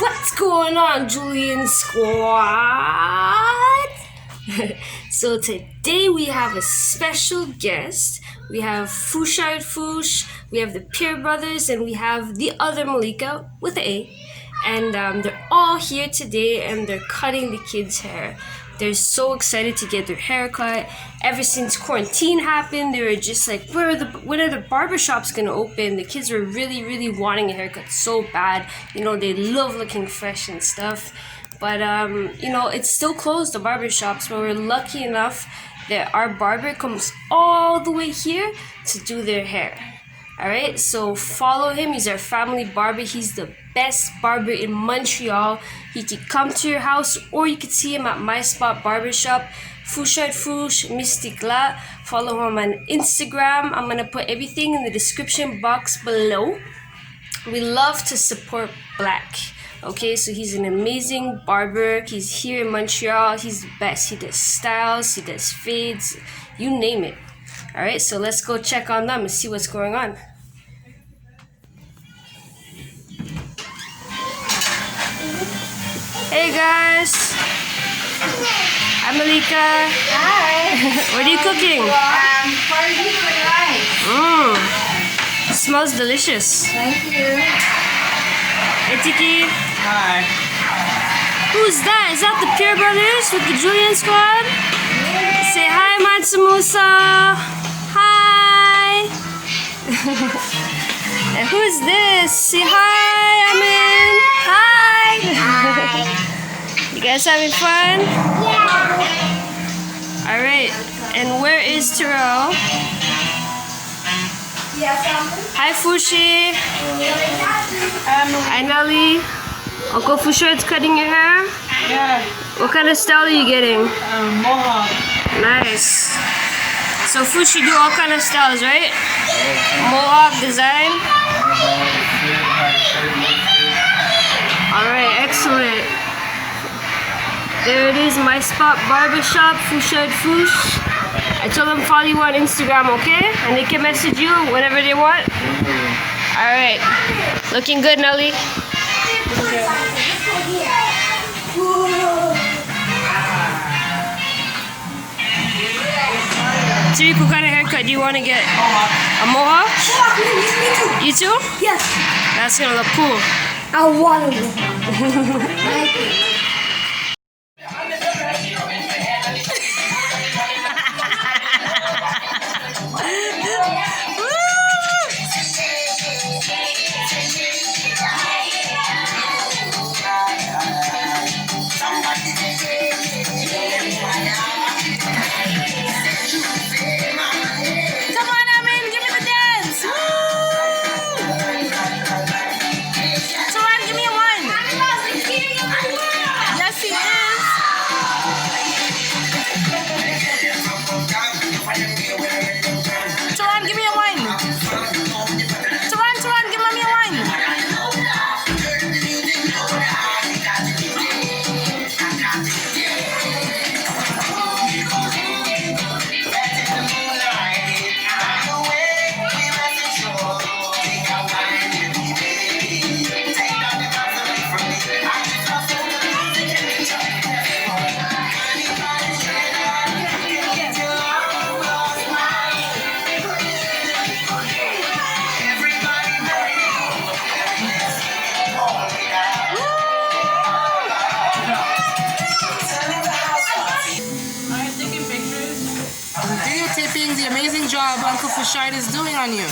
What's going on, Julian Squad? So today we have a special guest. We have Fouchard Fouche, we have the Peer Brothers, and we have the other Melika with an A. And they're all here today and they're cutting the kids' hair. They're so excited to get their hair cut. Ever since quarantine happened, they were just like, when are the barbershops gonna open? The kids were really wanting a haircut so bad. You know, they love looking fresh and stuff. But, you know, it's still closed, the barbershops, but we're lucky enough that our barber comes all the way here to do their hair. Alright, so follow him. He's our family barber. He's the best barber in Montreal. He could come to your house or you could see him at My Spot Barbershop. Fouchard Fouche, Mystique. Follow him on Instagram. I'm going to put everything in the description box below. We love to support Black. Okay, so he's an amazing barber. He's here in Montreal. He's the best. He does styles, he does fades, you name it. Alright, so let's go check on them and see what's going on. Hey guys! I'm Melika. Hi! What are you cooking? Porgy with rice. It smells delicious. Thank you. Hey Tiki. Hi. Who's that? Is that the Peer Brothers with the Julian Squad? Yeah. Say hi, Matsumosa. Hi. And who's this? Say hi, Amin. Hi. You guys having fun? Yeah. All right. And where is Terrell? Yes, Hi, Fushi. Hi, Nelly. Uncle Fouchard's cutting your hair? Yeah. What kind of style are you getting? Mohawk. Nice. So Fushi do all kind of styles, right? Mohawk design. Alright, excellent. There it is, My Spot Barbershop, Fouchard Fouche. I told them follow you on Instagram, okay? And they can message you whenever they want. Alright. Looking good, Nelly. Tariq, what kind of haircut do you want to get? A mohawk? You too? Yes. That's gonna look cool. I want to. Videotaping the amazing job Uncle Fouchard is doing on you.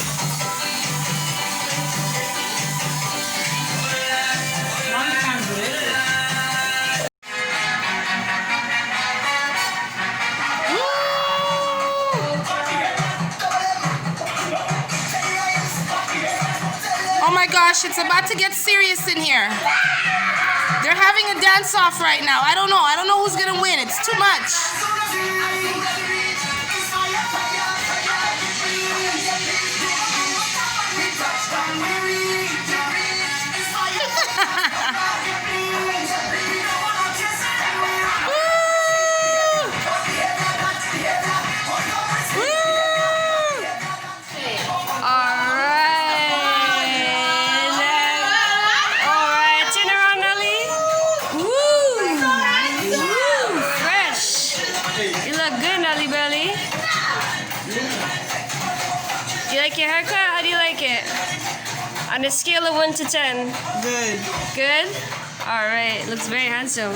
Oh my gosh, it's about to get serious in here. They're having a dance-off right now. I don't know who's gonna win. It's too much. Alright, turn around, Nelly. On a scale of 1 to 10. Good. Good? Alright, looks very handsome.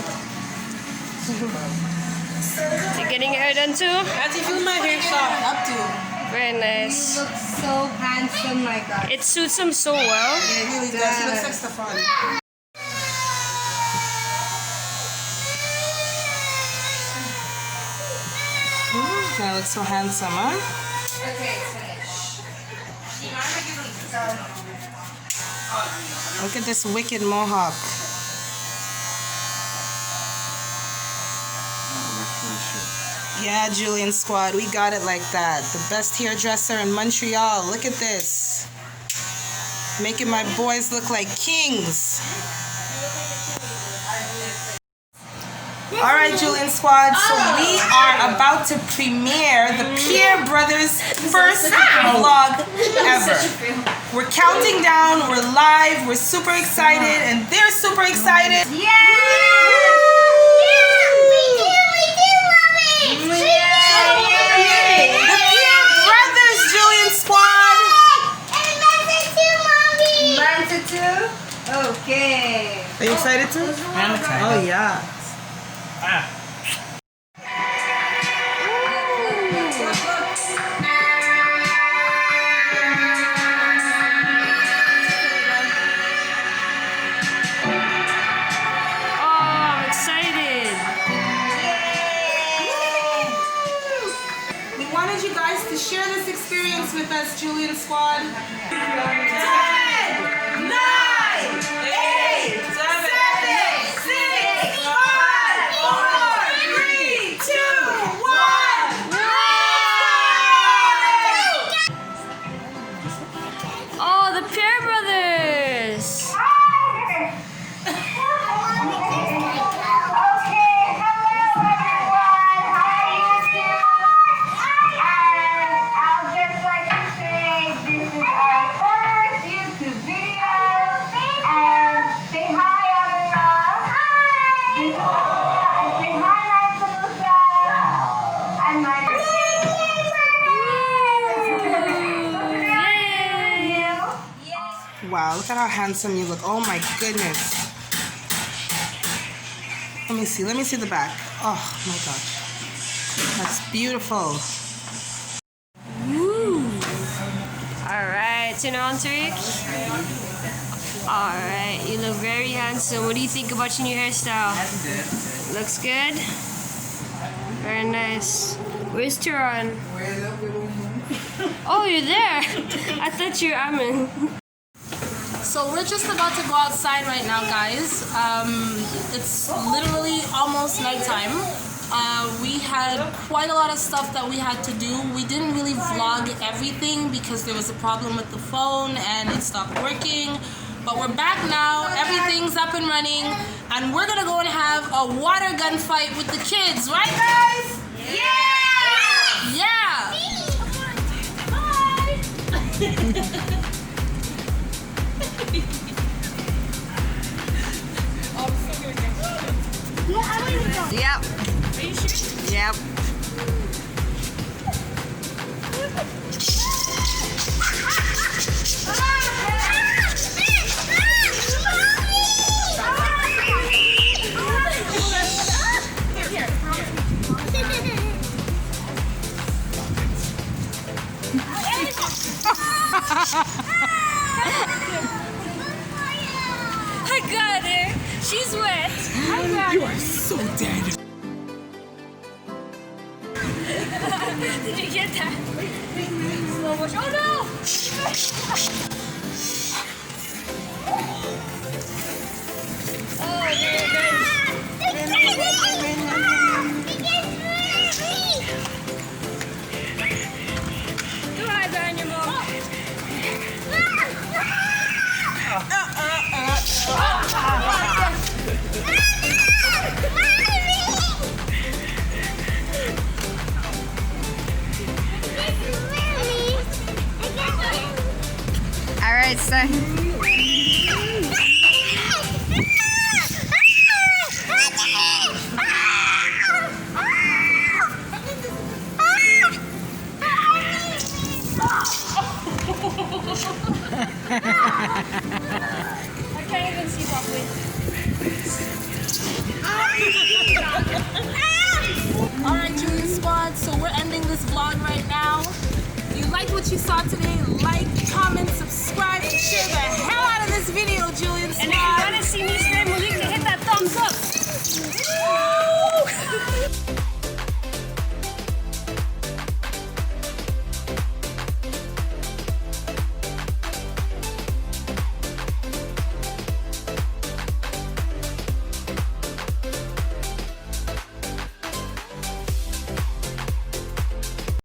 You getting your hair done too? As you feel my hair soft. Up to. Very nice. You look so handsome, my God. It suits him so well. It really does. He looks like Stefan. That looks so handsome, huh? Okay, finish. Look at this wicked mohawk. Yeah, Julian Squad, we got it like that. The best hairdresser in Montreal. Look at this. Making my boys look like kings. All right, Julian Squad, so we are about to premiere the Pierre Brothers' first vlog ever. We're counting down, we're live, we're super excited, and they're super excited. Yeah! The Pierre Brothers, Julian Squad. Mine too? Okay. Are you excited too? I'm excited. Oh yeah. Oh, I'm excited. We wanted you guys to share this experience with us, Julian Squad. 10, 9, 8, 7, 6, 5, 4, 3, 2, 1. Oh, the Pierre Brothers. Wow, look at how handsome you look. Oh my goodness. Let me see the back. Oh my gosh. That's beautiful. Woo. Alright, turn on, Tariq. Alright, you look very handsome. What do you think about your new hairstyle? Looks good? Very nice. Where's Turan? Oh, you're there. I thought you were Amin. So we're just about to go outside right now, guys. It's literally almost nighttime. We had quite a lot of stuff that we had to do. We didn't really vlog everything because there was a problem with the phone and it stopped working. But we're back now, everything's up and running, and we're gonna go and have a water gun fight with the kids, right guys? Yeah! Yeah! Yep. Are you sure? Yep. I got her. She's wet. I got You are so dead. Did you get that? Slow motion. Oh no! Oh, there it goes. Go hide behind your mom. All right, son. I can't even see properly. Alright, Julian Squad, so we're ending this vlog right now. If you liked what you saw today, like, comment, subscribe, and share the